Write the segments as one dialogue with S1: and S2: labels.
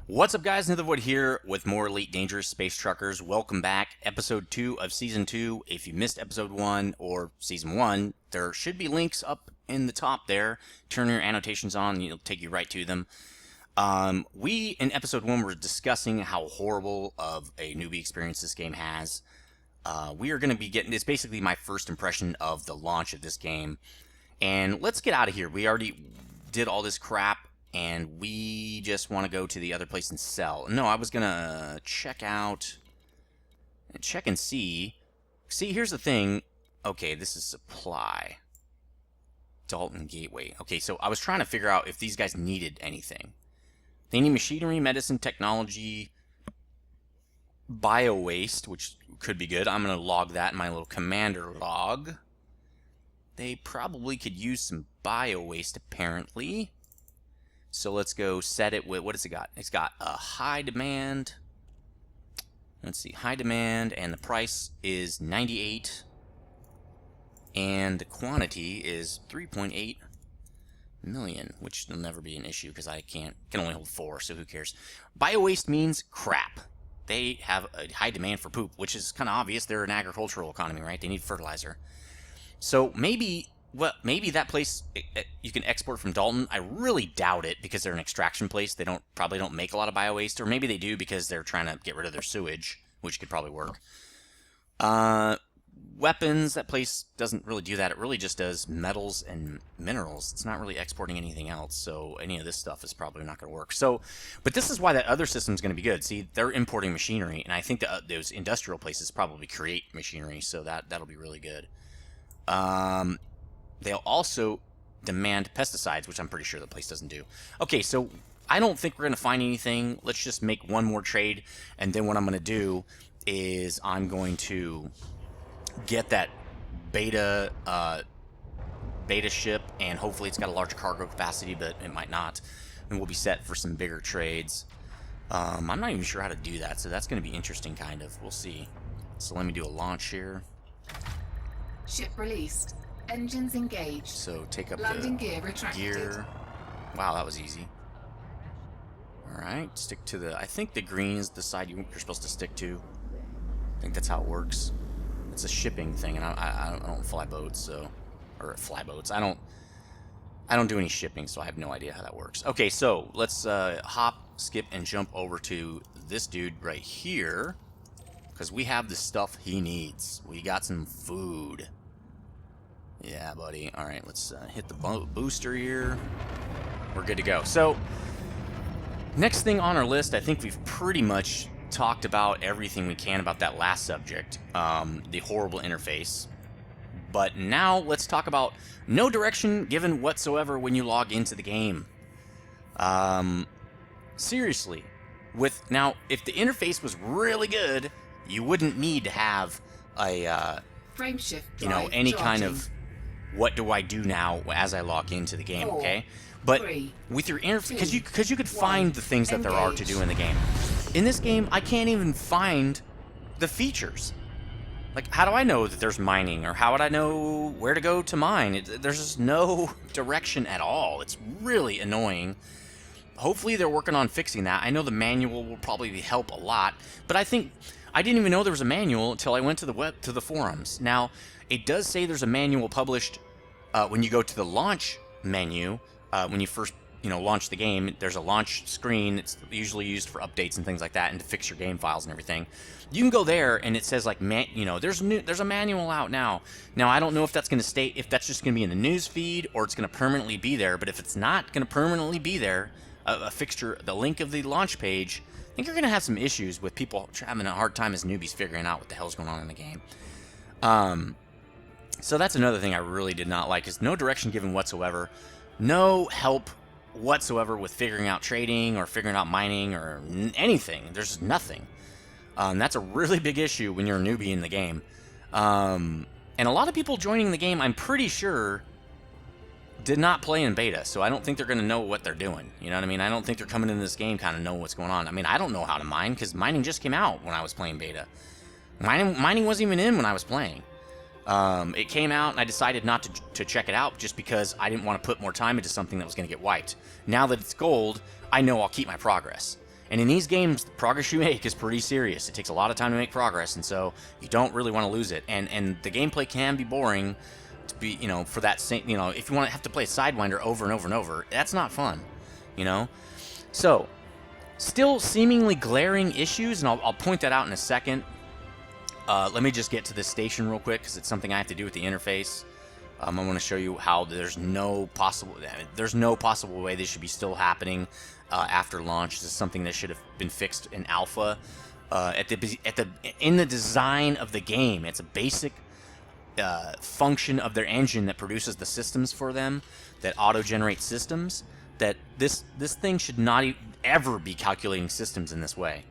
S1: What's up, guys? Nethervvoid here with more Elite Dangerous Space Truckers. Welcome back. Episode 2 of Season 2. If you missed Episode 1 or Season 1, there should be links up in the top there. Turn your annotations on, it'll take you right to them. We, in Episode 1, were discussing how horrible of a newbie experience this game has. We are going to be getting... It's basically my first impression of the launch of this game. And let's get out of here. We already did all this crap. And we just want to go to the other place and sell. No, I was going to check out... Check and see. See, here's the thing. Okay, this is supply. Dalton Gateway. Okay, so I was trying to figure out if these guys needed anything. They need machinery, medicine, technology, bio-waste, which could be good. I'm going to log that in my little commander log. They probably could use some bio-waste, apparently. So let's go set it with, what has it got? It's got a high demand. Let's see, high demand, and the price is 98. And the quantity is 3.8 million, which will never be an issue because I can only hold 4, so who cares? Bio-waste means crap. They have a high demand for poop, which is kind of obvious. They're an agricultural economy, right? They need fertilizer. So maybe... Well, maybe that place you can export from Dalton. I really doubt it because they're an extraction place. They probably don't make a lot of bio-waste, or maybe they do because they're trying to get rid of their sewage, which could probably work. Weapons, that place doesn't really do that. It really just does metals and minerals. It's not really exporting anything else, so any of this stuff is probably not going to work. So, but this is why that other system is going to be good. See, they're importing machinery, and I think that those industrial places probably create machinery, so that'll be really good. They'll also demand pesticides, which I'm pretty sure the place doesn't do. Okay, so I don't think we're going to find anything. Let's just make one more trade, and then what I'm going to do is I'm going to get that beta ship, and hopefully it's got a large cargo capacity, but it might not. And we'll be set for some bigger trades. I'm not even sure how to do that, so that's going to be interesting, kind of. We'll see. So let me do a launch here.
S2: Ship released. Engines engaged.
S1: So take up
S2: Landing
S1: the
S2: gear retracted.
S1: gear. Wow, that was easy. Alright, stick to the... I think the green is the side you're supposed to stick to. I think that's how it works. It's a shipping thing, and I don't fly boats, so... Or fly boats. I don't do any shipping, so I have no idea how that works. Okay, so let's hop, skip, and jump over to this dude right here. Because we have the stuff he needs. We got some food. Yeah, buddy. Alright, let's hit the booster here. We're good to go. So, next thing on our list, I think we've pretty much talked about everything we can about that last subject, the horrible interface. But now, let's talk about no direction given whatsoever when you log into the game. Seriously. Now, if the interface was really good, you wouldn't need to have a,
S2: Frame shift
S1: any kind of... What do I do now as I log into the game, okay? But with your interface, because you could find the things that there are to do in the game. In this game, I can't even find the features. Like, how do I know that there's mining, or how would I know where to go to mine? There's just no direction at all. It's really annoying. Hopefully they're working on fixing that. I know the manual will probably help a lot, but I think I didn't even know there was a manual until I went to the forums. Now, it does say there's a manual published when you go to the launch menu. When you first launch the game, there's a launch screen. It's usually used for updates and things like that, and to fix your game files and everything. You can go there, and it says like, there's a manual out now. Now I don't know if that's going to stay, if that's just going to be in the news feed, or it's going to permanently be there. But if it's not going to permanently be there, a fixture, the link of the launch page, I think you're going to have some issues with people having a hard time as newbies figuring out what the hell's going on in the game. So that's another thing I really did not like, is no direction given whatsoever. No help whatsoever with figuring out trading or figuring out mining or anything. There's just nothing. That's a really big issue when you're a newbie in the game. And a lot of people joining the game, I'm pretty sure, did not play in beta, so I don't think they're going to know what they're doing. You know what I mean? I don't think they're coming into this game kind of knowing what's going on. I mean, I don't know how to mine, because mining just came out when I was playing beta. Mining wasn't even in when I was playing. It came out, and I decided not to check it out just because I didn't want to put more time into something that was going to get wiped. Now that it's gold, I know I'll keep my progress. And in these games, the progress you make is pretty serious. It takes a lot of time to make progress, and so you don't really want to lose it. And the gameplay can be boring to be, you know, for that same, you know, if you want to have to play Sidewinder over and over and over, that's not fun, you know? So, still seemingly glaring issues, and I'll point that out in a second. Let me just get to this station real quick, because it's something I have to do with the interface. I want to show you how there's no possible way this should be still happening after launch. This is something that should have been fixed in alpha. In the design of the game, it's a basic function of their engine that produces the systems for them, that auto-generates systems. That this thing should not ever be calculating systems in this way.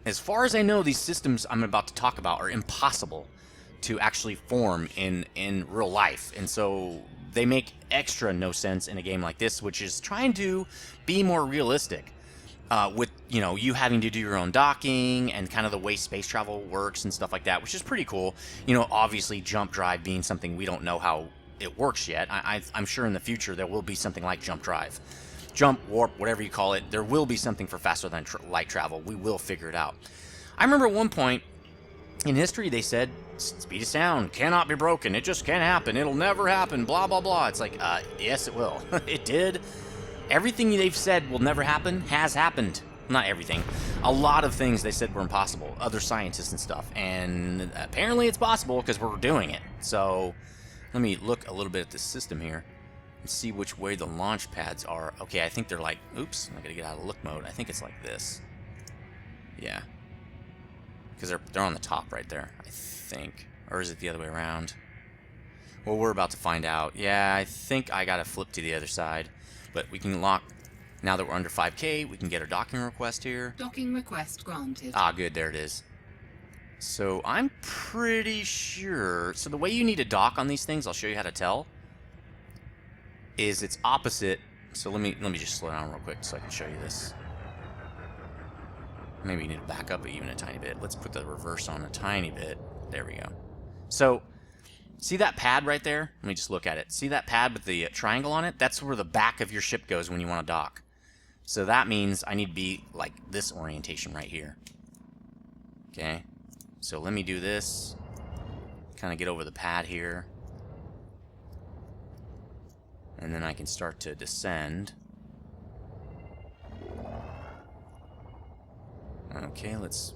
S1: As far as I know, these systems I'm about to talk about are impossible to actually form in real life, and so they make extra no sense in a game like this, which is trying to be more realistic, with, you know, you having to do your own docking and kind of the way space travel works and stuff like that, which is pretty cool. You know, obviously jump drive being something we don't know how it works yet. I'm sure in the future there will be something like jump drive, jump, warp, whatever you call it. There will be something for faster than light travel. We will figure it out. I remember at one point in history they said speed of sound cannot be broken. It just can't happen. It'll never happen. Blah, blah, blah. It's like, yes, it will. It did. Everything they've said will never happen has happened. Not everything. A lot of things they said were impossible. Other scientists and stuff. And apparently it's possible because we're doing it. So let me look a little bit at this system here and see which way the launch pads are. Okay, I think they're like, oops, I gotta get out of look mode. I think it's like this. Yeah. Because they're on the top right there, I think. Or is it the other way around? Well, we're about to find out. Yeah, I think I gotta flip to the other side. But we can lock, now that we're under 5K, we can get our docking request here.
S2: Docking request granted.
S1: Ah, good, there it is. So I'm pretty sure, so the way you need to dock on these things, I'll show you how to tell, is it's opposite. So let me just slow down real quick so I can show you this. Maybe you need to back up even a tiny bit. Let's put the reverse on a tiny bit. There we go. So, see that pad right there? Let me just look at it. See that pad with the triangle on it? That's where the back of your ship goes when you want to dock. So that means I need to be like this orientation right here. Okay? So let me do this. Kind of get over the pad here. And then I can start to descend. Okay, let's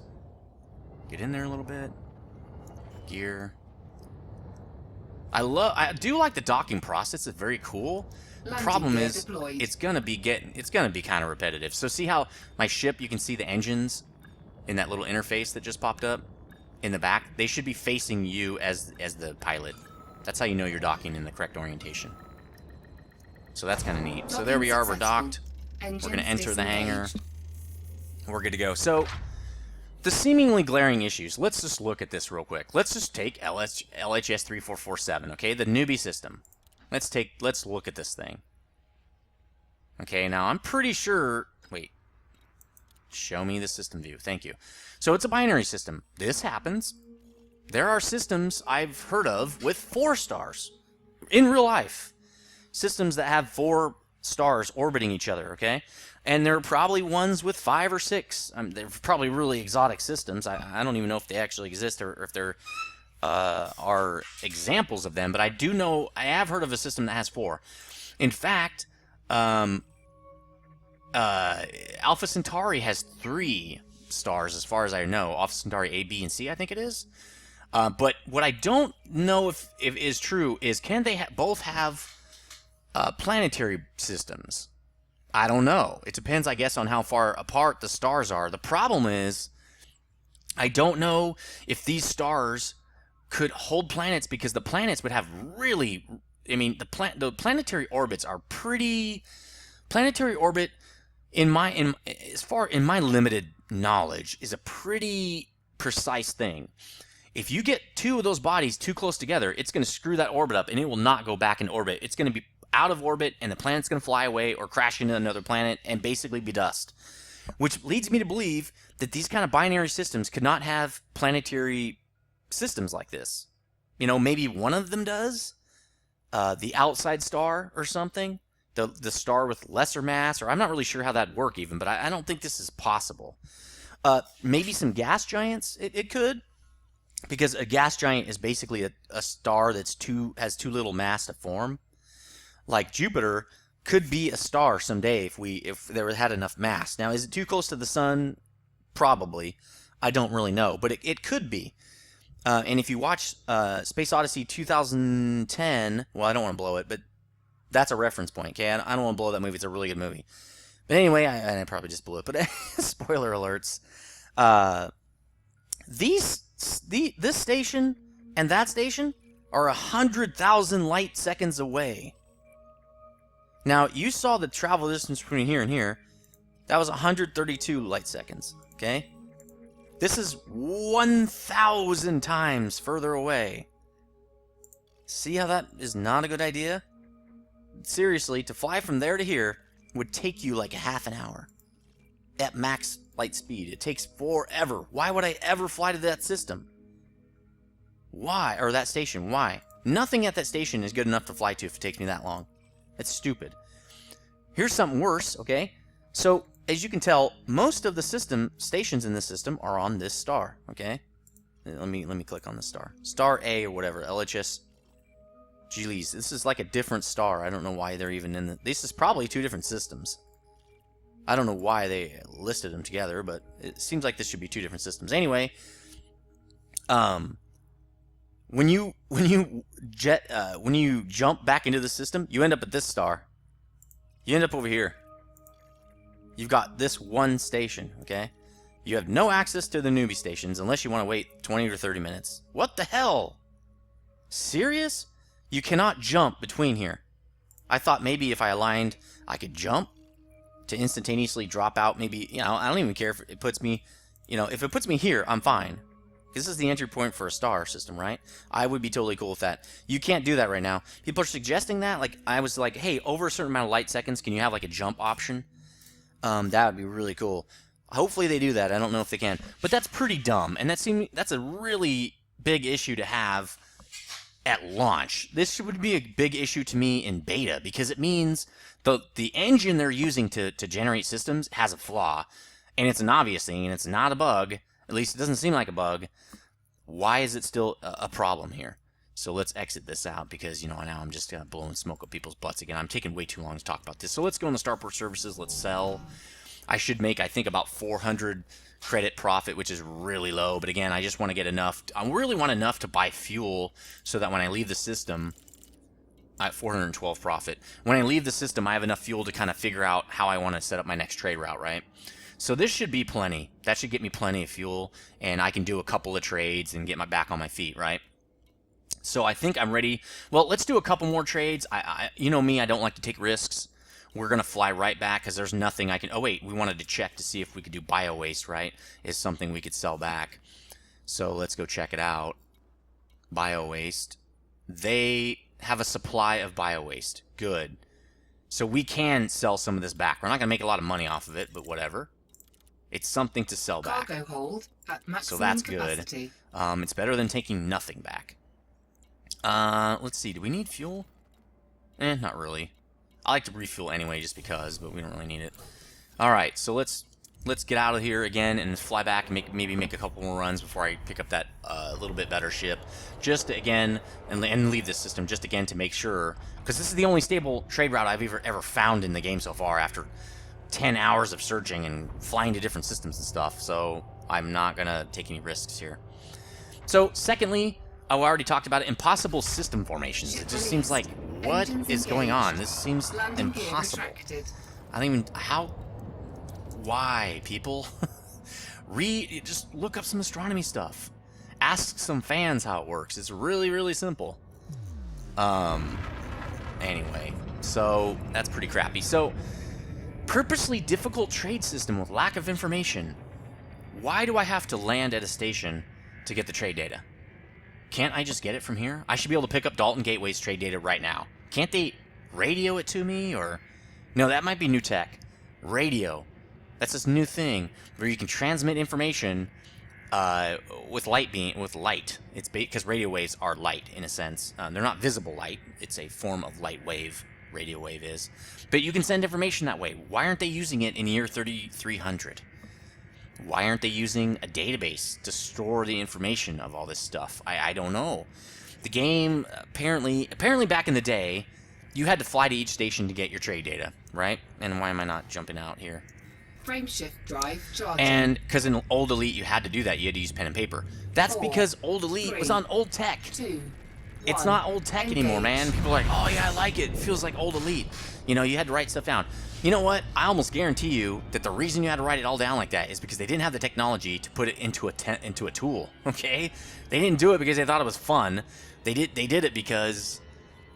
S1: get in there a little bit. Gear. I do like the docking process. It's very cool. The problem is it's gonna be kind of repetitive. So see how my ship, you can see the engines in that little interface that just popped up in the back? They should be facing you as the pilot. That's how you know you're docking in the correct orientation. So that's kind of neat. So there we are, we're docked. We're gonna enter the hangar. We're good to go. So, the seemingly glaring issues. Let's just look at this real quick. Let's just take LHS 3447, okay? The newbie system. Let's look at this thing. Okay, now I'm pretty sure... Wait. Show me the system view. Thank you. So, it's a binary system. This happens. There are systems I've heard of with 4 stars. In real life. Systems that have 4 stars orbiting each other, okay? And there are probably ones with 5 or 6. They're probably really exotic systems. I don't even know if they actually exist or if there are examples of them. But I do know, I have heard of a system that has 4. In fact, Alpha Centauri has 3 stars as far as I know. Alpha Centauri A, B, and C, I think it is. But what I don't know if is true is can they both have planetary systems? I don't know. It depends, I guess, on how far apart the stars are. The problem is, I don't know if these stars could hold planets, because the planets would have really... I mean, the planetary orbits are pretty... Planetary orbit, in my limited knowledge, is a pretty precise thing. If you get 2 of those bodies too close together, it's going to screw that orbit up, and it will not go back in orbit. It's going to be out of orbit, and the planet's going to fly away or crash into another planet and basically be dust. Which leads me to believe that these kind of binary systems could not have planetary systems like this. You know, maybe one of them does. The outside star or something the star with lesser mass, or I'm not really sure how that'd work even, but I don't think this is possible. Maybe some gas giants, it could, because a gas giant is basically a star has too little mass to form. Like Jupiter could be a star someday if there had enough mass. Now, is it too close to the sun? Probably. I don't really know, but it could be. And if you watch Space Odyssey 2010, well, I don't want to blow it, but that's a reference point, okay? I don't want to blow that movie. It's a really good movie. But anyway, I probably just blew it, but spoiler alerts. This station and that station are 100,000 light seconds away. Now, you saw the travel distance between here and here. That was 132 light seconds, okay? This is 1,000 times further away. See how that is not a good idea? Seriously, to fly from there to here would take you like a half an hour. At max light speed. It takes forever. Why would I ever fly to that system? Why? Or that station. Why? Nothing at that station is good enough to fly to if it takes me that long. That's stupid. Here's something worse, okay? So, as you can tell, most of the stations in this system are on this star, okay? Let me click on this star. Star A or whatever, LHS. Geez, this is like a different star. I don't know why they're even in this is probably two different systems. I don't know why they listed them together, but it seems like this should be two different systems. Anyway, when you jump back into the system, you end up at this star. You end up over here. You've got this one station, okay? You have no access to the newbie stations unless you want to wait 20 or 30 minutes. What the hell? Serious? You cannot jump between here. I thought maybe if I aligned, I could jump to instantaneously drop out. Maybe, I don't even care if it puts me, if it puts me here, I'm fine. This is the entry point for a star system, right? I would be totally cool with that. You can't do that right now. People are suggesting that. Like, I was like, hey, over a certain amount of light seconds, can you have like a jump option? That would be really cool. Hopefully they do that. I don't know if they can. But that's pretty dumb. And that's a really big issue to have at launch. This would be a big issue to me in beta, because it means the engine they're using to generate systems has a flaw. And it's an obvious thing, and it's not a bug. At least it doesn't seem like a bug. Why is it still a problem here? So let's exit this out, because, now I'm just blowing smoke up people's butts again. I'm taking way too long to talk about this. So let's go into Starport Services. Let's sell. I should make, I think, about 400 credit profit, which is really low. But again, I just want to get enough. I really want enough to buy fuel so that when I leave the system, I have 412 profit. When I leave the system, I have enough fuel to kind of figure out how I want to set up my next trade route, right? So this should be plenty. That should get me plenty of fuel, and I can do a couple of trades and get my back on my feet, right? So I think I'm ready. Well, let's do a couple more trades. You know me, I don't like to take risks. We're going to fly right back because there's nothing I can... Oh, wait, we wanted to check to see if we could do bio-waste, right? Is something we could sell back. So let's go check it out. Bio-waste. They have a supply of bio-waste. Good. So we can sell some of this back. We're not going to make a lot of money off of it, but whatever. It's something to sell back.
S2: Cargo hold at maximum
S1: so that's
S2: capacity.
S1: Good. It's better than taking nothing back. Let's see. Do we need fuel? Not really. I like to refuel anyway just because, but we don't really need it. Alright, so let's get out of here again and fly back and maybe make a couple more runs before I pick up that little bit better ship. Just again, and leave this system just again to make sure, because this is the only stable trade route I've ever found in the game so far after 10 hours of searching and flying to different systems and stuff, so I'm not going to take any risks here. So, secondly, I already talked about it, impossible system formations. It just seems like, what is going on? This seems impossible. I don't even... How... Why, people? Just look up some astronomy stuff. Ask some fans how it works. It's really, really simple. Anyway, so that's pretty crappy. So, purposely difficult trade system with lack of information. Why do I have to land at a station to get the trade data? Can't I just get it from here? I should be able to pick up Dalton Gateway's trade data right now. Can't they radio it to me, or... No, that might be new tech. Radio. That's this new thing where you can transmit information with light. It's because radio waves are light in a sense. They're not visible light. It's a form of light wave, radio wave is. But you can send information that way. Why aren't they using it in year 3300? Why aren't they using a database to store the information of all this stuff? I don't know. The game, apparently back in the day, you had to fly to each station to get your trade data, right? And why am I not jumping out here?
S2: Frameshift drive charging.
S1: And because in Old Elite you had to do that, you had to use pen and paper. That's
S2: 4,
S1: because Old Elite was on old tech.
S2: 2,
S1: It's
S2: 1,
S1: not old tech anymore, man. People are like, oh yeah, I like it. It feels like Old Elite. You know, you had to write stuff down. You know what? I almost guarantee you that the reason you had to write it all down like that is because they didn't have the technology to put it into a tool. Okay? They didn't do it because they thought it was fun. They did it because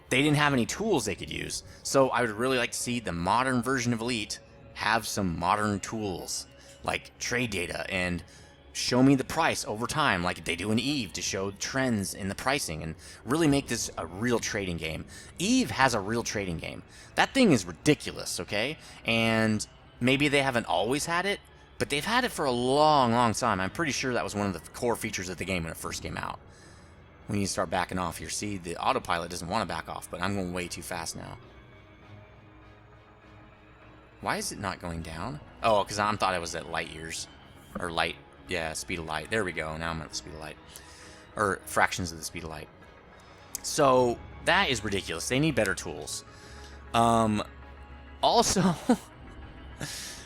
S1: they didn't have any tools they could use. So I would really like to see the modern version of Elite have some modern tools like trade data and show me the price over time like they do in Eve to show trends in the pricing and really make this a real trading game. Eve has a real trading game. That thing is ridiculous, okay? And maybe they haven't always had it, but they've had it for a long, long time. I'm pretty sure that was one of the core features of the game when it first came out. We need to start backing off here. See, the autopilot doesn't want to back off, but I'm going way too fast now. Why is it not going down? Oh, because I thought I was at light years. Or light, yeah, speed of light. There we go. Now I'm at the speed of light. Or fractions of the speed of light. So, that is ridiculous. They need better tools. Also...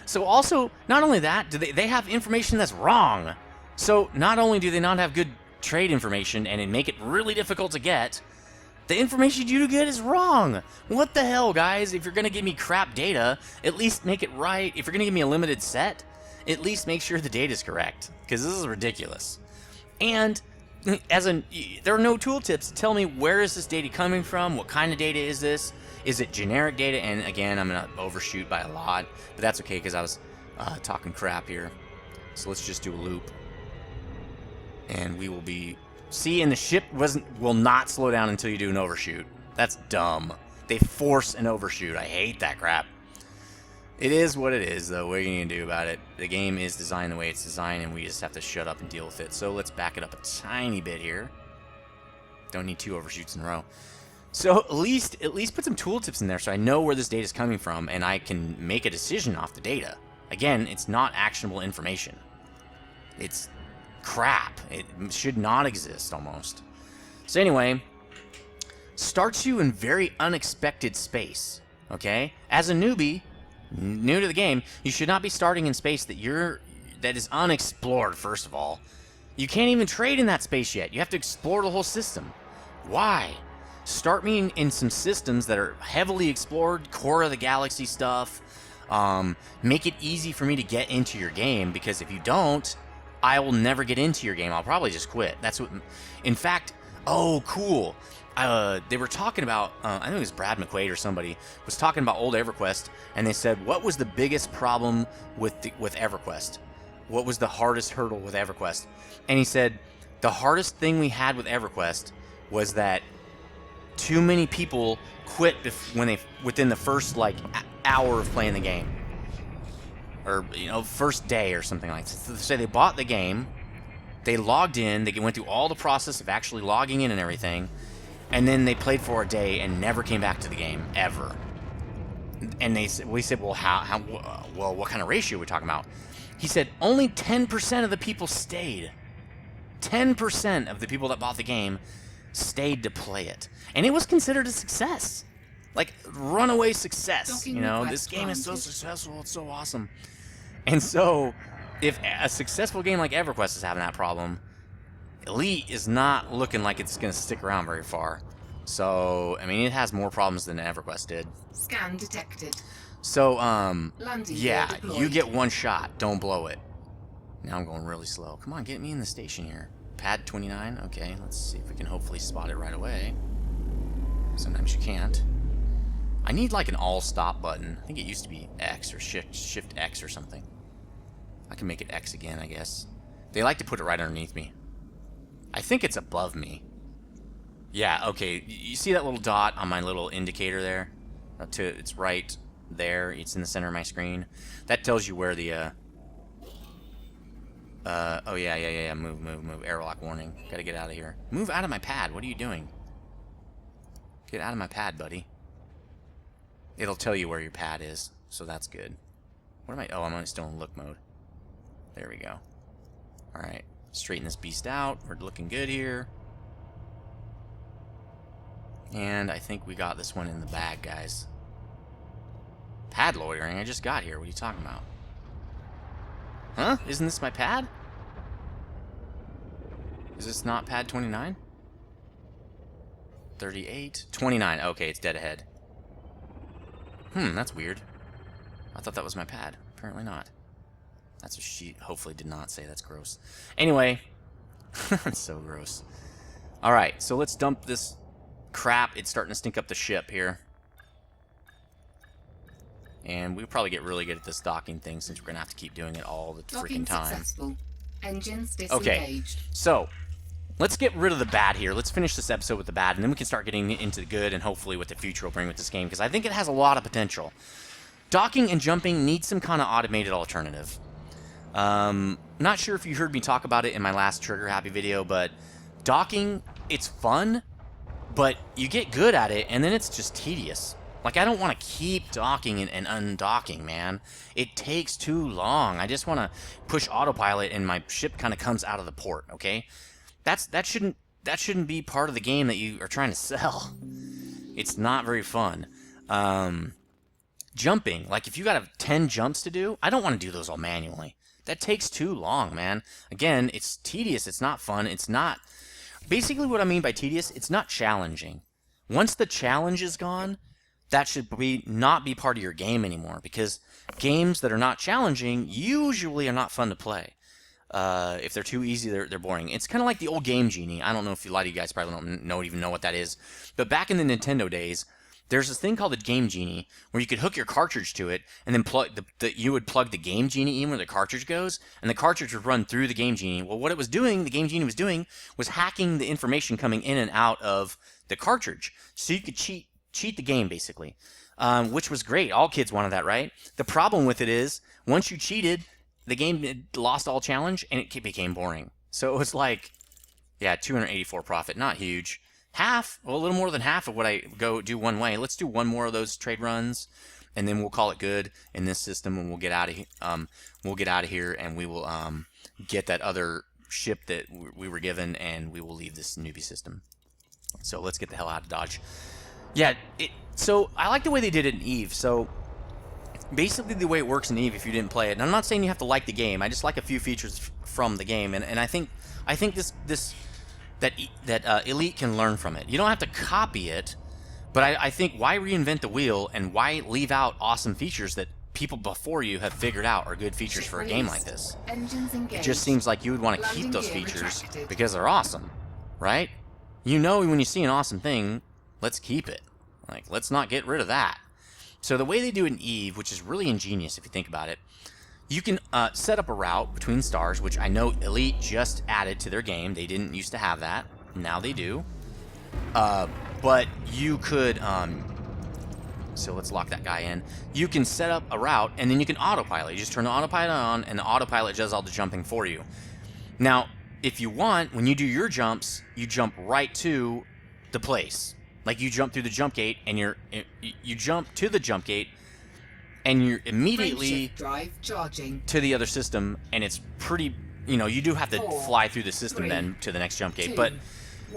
S1: So also, not only that, they have information that's wrong. So not only do they not have good trade information and it make it really difficult to get, the information you get is wrong. What the hell, guys? If you're going to give me crap data, at least make it right. If you're going to give me a limited set, at least make sure the data is correct. Because this is ridiculous. And there are no tooltips to tell me where is this data coming from, what kind of data is this, is it generic data, and again, I'm going to overshoot by a lot, but that's okay because I was talking crap here. So let's just do a loop. And we will be... See, and the ship will not slow down until you do an overshoot. That's dumb. They force an overshoot. I hate that crap. It is what it is, though. What are you going to do about it? The game is designed the way it's designed, and we just have to shut up and deal with it. So let's back it up a tiny bit here. Don't need 2 overshoots in a row. So at least put some tooltips in there so I know where this data is coming from, and I can make a decision off the data. Again, it's not actionable information. It's crap. It should not exist, almost. So anyway, starts you in very unexpected space, okay? As a newbie, new to the game, you should not be starting in space that is unexplored, first of all. You can't even trade in that space yet. You have to explore the whole system. Why? Start me in some systems that are heavily explored, core of the galaxy stuff. Make it easy for me to get into your game, because if you don't, I will never get into your game. I'll probably just quit. That's what... In fact... Oh, cool. They were talking about... I think it was Brad McQuaid or somebody was talking about old EverQuest, and they said, what was the biggest problem with EverQuest? What was the hardest hurdle with EverQuest? And he said, the hardest thing we had with EverQuest was that too many people quit within the first hour of playing the game, or first day or something like that. So they bought the game, they logged in, they went through all the process of actually logging in and everything, and then they played for a day and never came back to the game ever. And we said, well, well, what kind of ratio are we talking about? He said only 10% of the people stayed. 10% of the people that bought the game stayed to play it. And it was considered a success. Like, runaway success. This game is so successful, it's so awesome. And so, if a successful game like EverQuest is having that problem, Elite is not looking like it's going to stick around very far. So, I mean, it has more problems than EverQuest did.
S2: Scan detected.
S1: So,
S2: Landing
S1: yeah,
S2: gear deployed.
S1: you get one shot. Don't blow it. Now I'm going really slow. Come on, get me in the station here. Pad 29. Okay, let's see if we can hopefully spot it right away. Sometimes you can't. I need like an all-stop button. I think it used to be X or Shift X or something. I can make it X again, I guess. They like to put it right underneath me. I think it's above me. Yeah, okay. You see that little dot on my little indicator there? It's right there. It's in the center of my screen. That tells you where the... oh, yeah. Move. Airlock warning. Gotta get out of here. Move out of my pad. What are you doing? Get out of my pad, buddy. it'll tell you where your pad is, so that's good. What am I? Oh, I'm still in look mode. There we go. Alright, straighten this beast out. We're looking good here. And I think we got this one in the bag, guys. Pad loitering? I just got here. What are you talking about? Huh? Isn't this my pad? Is this not pad 29? 38? 29. Okay, it's dead ahead. That's weird. I thought that was my pad. Apparently not. That's what she hopefully did not say. That's gross. Anyway. That's so gross. Alright, so let's dump this crap. It's starting to stink up the ship here. And we'll probably get really good at this docking thing since we're going to have to keep doing it all the freaking time.
S2: Successful. Engines disengaged.
S1: Okay, so let's get rid of the bad here. Let's finish this episode with the bad, and then we can start getting into the good and hopefully what the future will bring with this game, because I think it has a lot of potential. Docking and jumping needs some kind of automated alternative. Not sure if you heard me talk about it in my last Trigger Happy video, but docking, it's fun, but you get good at it, and then it's just tedious. Like, I don't want to keep docking and undocking, man. It takes too long. I just want to push autopilot and my ship kind of comes out of the port, okay? That shouldn't be part of the game that you are trying to sell. It's not very fun. Jumping, like if you got 10 jumps to do, I don't want to do those all manually. That takes too long, man. Again, it's tedious. It's not fun. It's not... Basically what I mean by tedious, it's not challenging. Once the challenge is gone, that should not be part of your game anymore, because games that are not challenging usually are not fun to play. If they're too easy, they're boring. It's kind of like the old Game Genie. I don't know if a lot of you guys probably don't even know what that is. But back in the Nintendo days, there's this thing called the Game Genie where you could hook your cartridge to it, and then you would plug the Game Genie in where the cartridge goes, and the cartridge would run through the Game Genie. Well, what it was doing, the Game Genie was doing, was hacking the information coming in and out of the cartridge. So you could cheat the game, basically, which was great. All kids wanted that, right? The problem with it is, once you cheated, the game lost all challenge, and it became boring. So it was like, yeah, 284 profit, not huge. Half, well, a little more than half of what I go do one way. Let's do one more of those trade runs, and then we'll call it good in this system, and we'll get out of here. We'll get out of here, and we will get that other ship that we were given, and we will leave this newbie system. So let's get the hell out of Dodge. Yeah, so I like the way they did it in Eve. So basically the way it works in Eve, if you didn't play it, and I'm not saying you have to like the game, I just like a few features from the game, and I think that Elite can learn from it. You don't have to copy it, but I think why reinvent the wheel and why leave out awesome features that people before you have figured out are good features for a game like this? It just seems like you would want to keep those features because they're awesome, right? You know, when you see an awesome thing, let's keep it. Like, let's not get rid of that. So the way they do it in Eve, which is really ingenious if you think about it, you can set up a route between stars, which I know Elite just added to their game. They didn't used to have that. Now they do. But you could... so let's lock that guy in. You can set up a route, and then you can autopilot. You just turn the autopilot on, and the autopilot does all the jumping for you. Now, if you want, when you do your jumps, you jump right to the place. Like, you jump through the jump gate, and you jump to the jump gate, and you're immediately to the other system, and it's pretty, you do have to fly through the system then to the next jump gate, but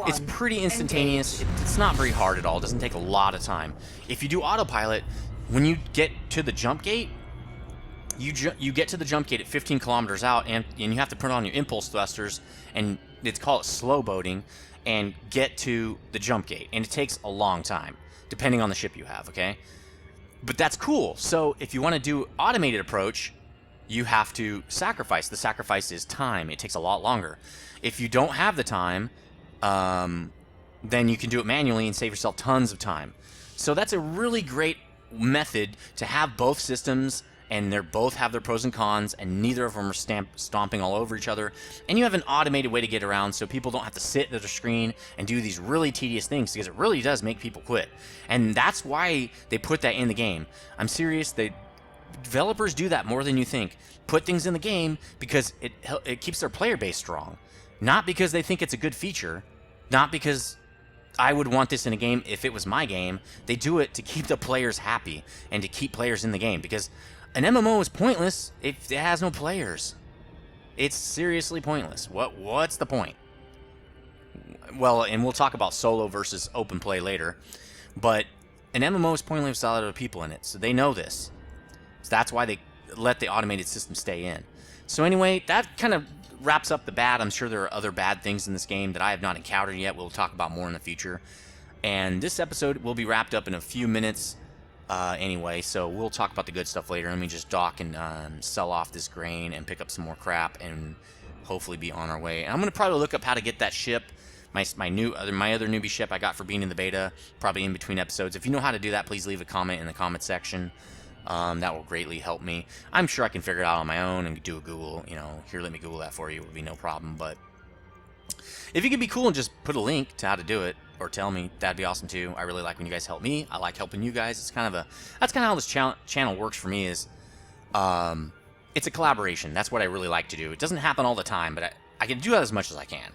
S1: it's pretty instantaneous. It's not very hard at all. It doesn't take a lot of time. If you do autopilot, when you get to the jump gate, you get to the jump gate at 15 kilometers out, and you have to put on your impulse thrusters, and it's called slow boating, and get to the jump gate, and it takes a long time, depending on the ship you have, okay? But that's cool. So if you want to do automated approach, you have to sacrifice. The sacrifice is time. It takes a lot longer. If you don't have the time, then you can do it manually and save yourself tons of time. So that's a really great method to have both systems, and they both have their pros and cons, and neither of them are stomping all over each other. And you have an automated way to get around, so people don't have to sit at their screen and do these really tedious things, because it really does make people quit. And that's why they put that in the game. I'm serious. Developers do that more than you think. Put things in the game because it keeps their player base strong, not because they think it's a good feature, not because I would want this in a game if it was my game. They do it to keep the players happy and to keep players in the game, because an MMO is pointless if it has no players. It's seriously pointless. What's the point? Well, and we'll talk about solo versus open play later, but an MMO is pointless without other people in it, so they know this. So that's why they let the automated system stay in. So anyway, that kind of wraps up the bad. I'm sure there are other bad things in this game that I have not encountered yet. We'll talk about more in the future. And this episode will be wrapped up in a few minutes anyway, so we'll talk about the good stuff later. Let me just dock and sell off this grain and pick up some more crap and hopefully be on our way. And I'm going to probably look up how to get that ship, my other newbie ship I got for being in the beta, probably in between episodes. If you know how to do that, please leave a comment in the comment section. That will greatly help me. I'm sure I can figure it out on my own and do a Google, here, let me Google that for you. It would be no problem. But if you could be cool and just put a link to how to do it or tell me, that'd be awesome too. I really like when you guys help me. I like helping you guys. That's kind of how this channel works for me. Is it's a collaboration. That's what I really like to do. It doesn't happen all the time, but I can do that as much as I can.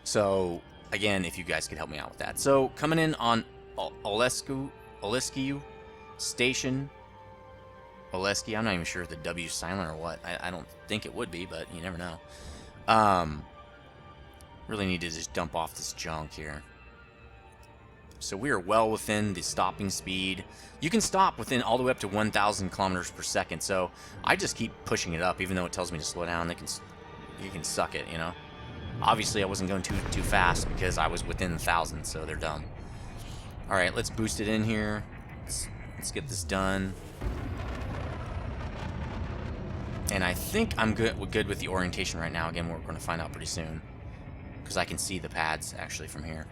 S1: So again, if you guys could help me out with that. So coming in on Olescu Station. Oleski, I'm not even sure if the W's silent or what. I don't think it would be, but you never know. Really need to just dump off this junk here. So we are well within the stopping speed. You can stop within all the way up to 1,000 kilometers per second. So I just keep pushing it up, even though it tells me to slow down. You can suck it, Obviously, I wasn't going too fast because I was within 1,000, so they're dumb. All right, let's boost it in here. Let's get this done. And I think I'm good with the orientation right now. Again, we're going to find out pretty soon, because I can see the pads actually from here.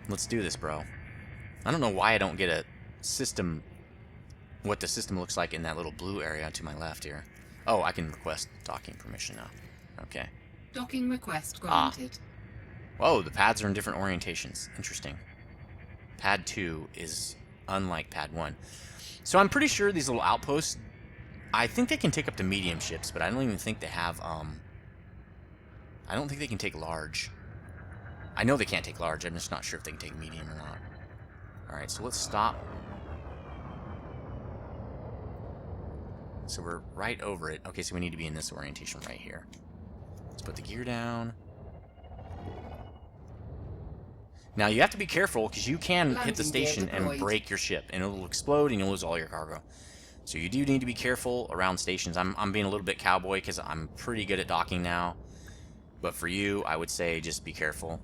S1: Let's do this, bro. I don't know why I don't get a system, what the system looks like in that little blue area to my left here. Oh, I can request docking permission now. Okay.
S2: Docking request granted.
S1: Whoa, the pads are in different orientations. Interesting. Pad 2 is unlike Pad 1. So I'm pretty sure these little outposts, I think they can take up to medium ships, but I don't even think they have, I don't think they can take large. I know they can't take large, I'm just not sure if they can take medium or not. Alright, so let's stop. So we're right over it. Okay, so we need to be in this orientation right here. Let's put the gear down. Now, you have to be careful, because you can hit the station and break your ship, and it'll explode, and you'll lose all your cargo. So you do need to be careful around stations. I'm being a little bit cowboy because I'm pretty good at docking now. But for you, I would say just be careful.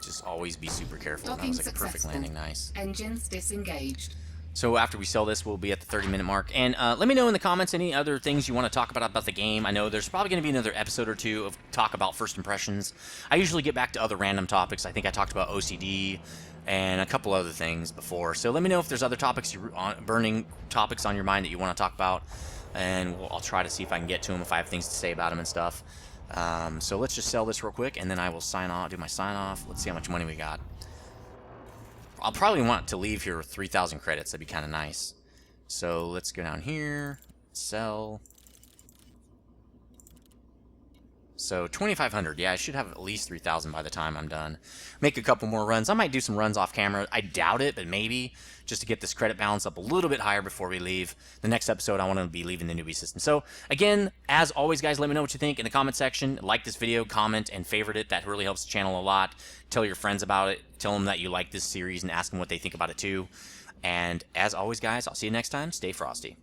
S1: Just always be super careful.
S2: Docking
S1: that was like a perfect landing. Nice.
S2: Engines disengaged.
S1: So after we sell this, we'll be at the 30-minute mark. And let me know in the comments any other things you want to talk about the game. I know there's probably going to be another episode or two of talk about first impressions. I usually get back to other random topics. I think I talked about OCD and a couple other things before. So let me know if there's other topics, burning topics on your mind that you want to talk about, and I'll try to see if I can get to them if I have things to say about them and stuff. So let's just sell this real quick, and then I will sign off, do my sign off. Let's see how much money we got. I'll probably want to leave here with 3,000 credits. That'd be kind of nice. So let's go down here, sell. So 2,500. Yeah, I should have at least 3,000 by the time I'm done. Make a couple more runs. I might do some runs off camera. I doubt it, but maybe, just to get this credit balance up a little bit higher before we leave. The next episode, I want to be leaving the newbie system. So again, as always, guys, let me know what you think in the comment section. Like this video, comment, and favorite it. That really helps the channel a lot. Tell your friends about it. Tell them that you like this series and ask them what they think about it too. And as always, guys, I'll see you next time. Stay frosty.